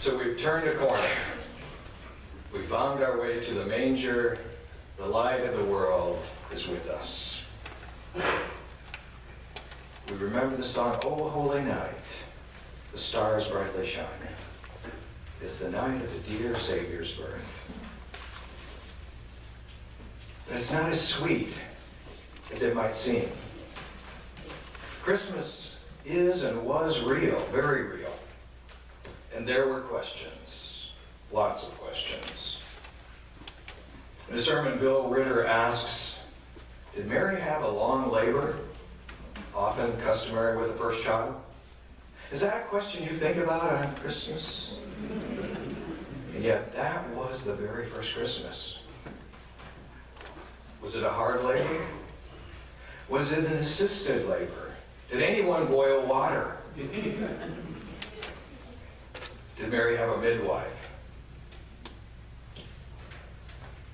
So we've turned a corner. We found our way to the manger. The light of the world is with us. We remember the song, "O Holy Night, the stars brightly shine." It's the night of the dear Savior's birth. But it's not as sweet as it might seem. Christmas is and was real, very real. And there were questions, lots of questions. In a sermon, Bill Ritter asks, did Mary have a long labor, often customary with the first child? Is that a question you think about on Christmas? And yet, that was the very first Christmas. Was it a hard labor? Was it an assisted labor? Did anyone boil water? Did Mary have a midwife?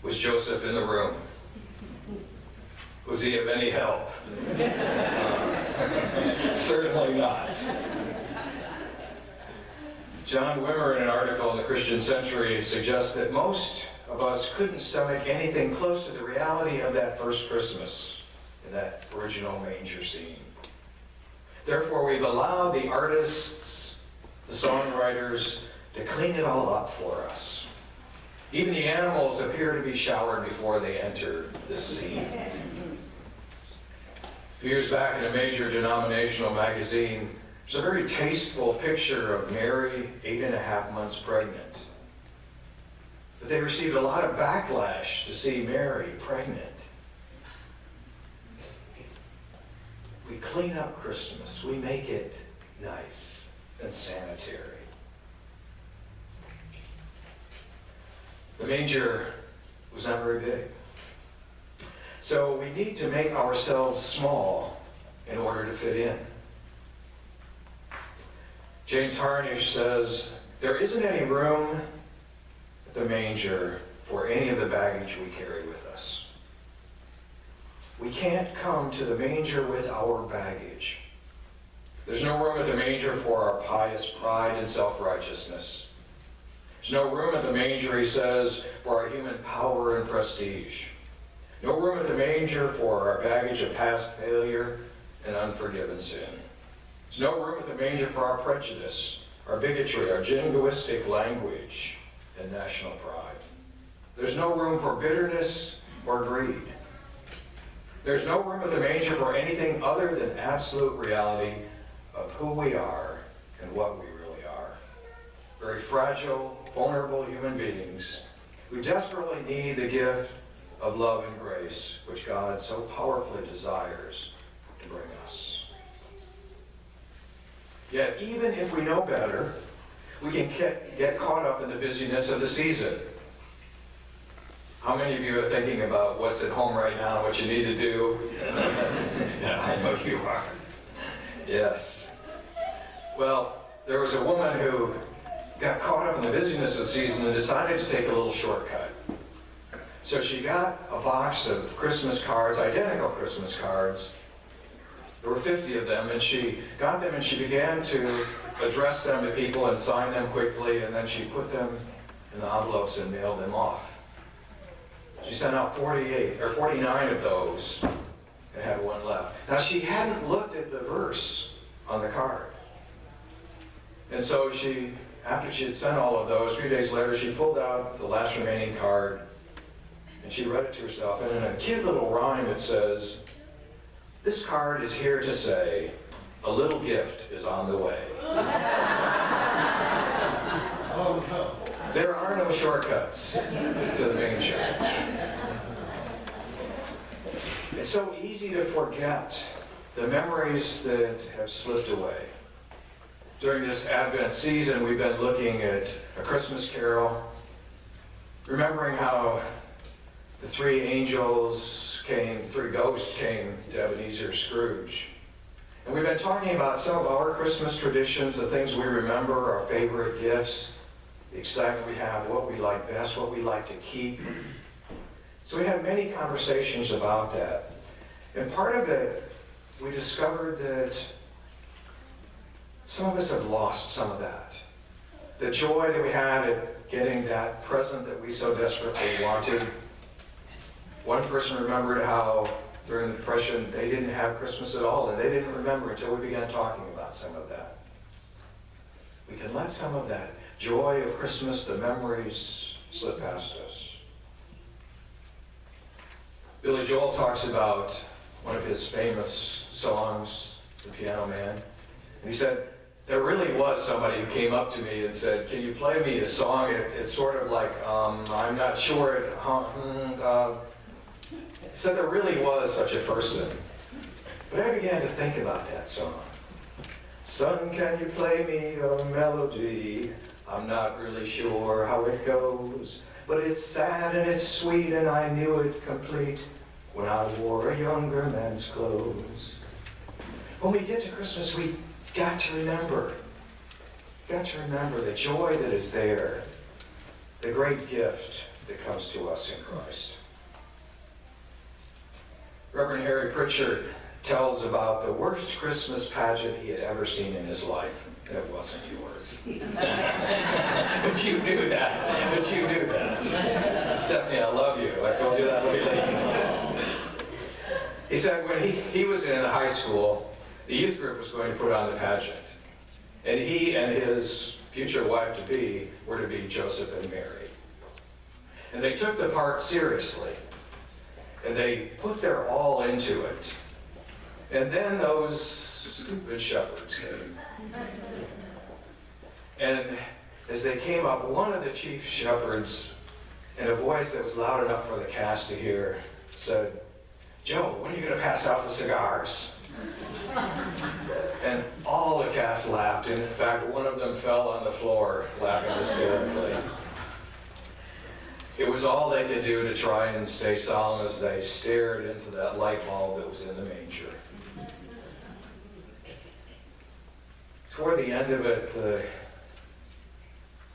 Was Joseph in the room? Was he of any help? Certainly not. John Wimmer, in an article in the Christian Century, suggests that most of us couldn't stomach anything close to the reality of that first Christmas in that original manger scene. Therefore, we've allowed the artists, the songwriters, to clean it all up for us. Even the animals appear to be showered before they enter this scene. A few years back in a major denominational magazine, there's a very tasteful picture of Mary, 8.5 months pregnant. But they received a lot of backlash to see Mary pregnant. We clean up Christmas. We make it nice and sanitary. The manger was not very big. So we need to make ourselves small in order to fit in. James Harnish says, there isn't any room at the manger for any of the baggage we carry with us. We can't come to the manger with our baggage. There's no room at the manger for our pious pride and self-righteousness. There's no room at the manger, he says, for our human power and prestige. No room at the manger for our baggage of past failure and unforgiven sin. There's no room at the manger for our prejudice, our bigotry, our jingoistic language, and national pride. There's no room for bitterness or greed. There's no room at the manger for anything other than absolute reality of who we are and what we really are. Very fragile, vulnerable human beings who desperately need the gift of love and grace, which God so powerfully desires to bring us. Yet, even if we know better, we can get caught up in the busyness of the season. How many of you are thinking about what's at home right now, what you need to do? Yeah, I know you are. Yes. Well, there was a woman who got caught up in the busyness of the season and decided to take a little shortcut. So she got a box of Christmas cards, identical Christmas cards. There were 50 of them, and she got them and she began to address them to people and sign them quickly, and then she put them in the envelopes and mailed them off. She sent out 49 of those and had one left. Now, she hadn't looked at the verse on the card. And so after she had sent all of those, a few days later, she pulled out the last remaining card and she read it to herself. And in a cute little rhyme, it says, "This card is here to say, a little gift is on the way." Oh, no. There are no shortcuts to the manger. It's so easy to forget the memories that have slipped away. During this Advent season, we've been looking at A Christmas Carol, remembering how the three ghosts came to Ebenezer Scrooge. And we've been talking about some of our Christmas traditions, the things we remember, our favorite gifts, the excitement we have, what we like best, what we like to keep. So we had many conversations about that. And part of it, we discovered that some of us have lost some of that. the joy that we had at getting that present that we so desperately wanted. One person remembered how during the Depression they didn't have Christmas at all, and they didn't remember until we began talking about some of that. We can let some of that joy of Christmas, the memories, slip past us. Billy Joel talks about one of his famous songs, The Piano Man. And he said, there really was somebody who came up to me and said, can you play me a song? It's sort of like, I'm not sure. He said there really was such a person. But I began to think about that song. Son, can you play me a melody? I'm not really sure how it goes, but it's sad and it's sweet and I knew it complete when I wore a younger man's clothes. When we get to Christmas, we got to remember the joy that is there, the great gift that comes to us in Christ. Reverend Harry Pritchard tells about the worst Christmas pageant he had ever seen in his life. And it wasn't yours. But you knew that. Stephanie, I love you. I told you that. Let me let you know. He said when he was in high school, the youth group was going to put on the pageant. And he and his future wife-to-be were to be Joseph and Mary. And they took the part seriously. And they put their all into it. And then those stupid shepherds came. And as they came up, one of the chief shepherds, in a voice that was loud enough for the cast to hear, said, Joe, when are you going to pass out the cigars? And all the cast laughed. And in fact, one of them fell on the floor laughing hysterically. It was all they could do to try and stay solemn as they stared into that light bulb that was in the manger. Toward the end of it, a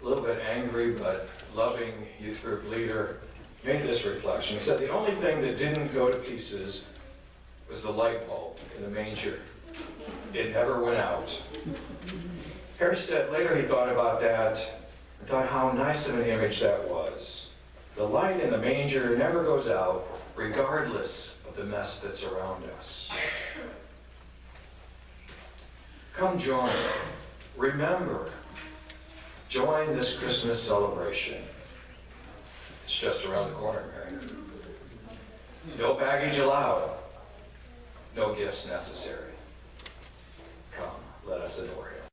little bit angry but loving youth group leader made this reflection. He said the only thing that didn't go to pieces was the light bulb in the manger. It never went out. Harry said later he thought about that and thought how nice of an image that was. The light in the manger never goes out, regardless of the mess that's around us. Come join, remember, join this Christmas celebration. It's just around the corner, Mary. No baggage allowed, no gifts necessary. Come, let us adore him.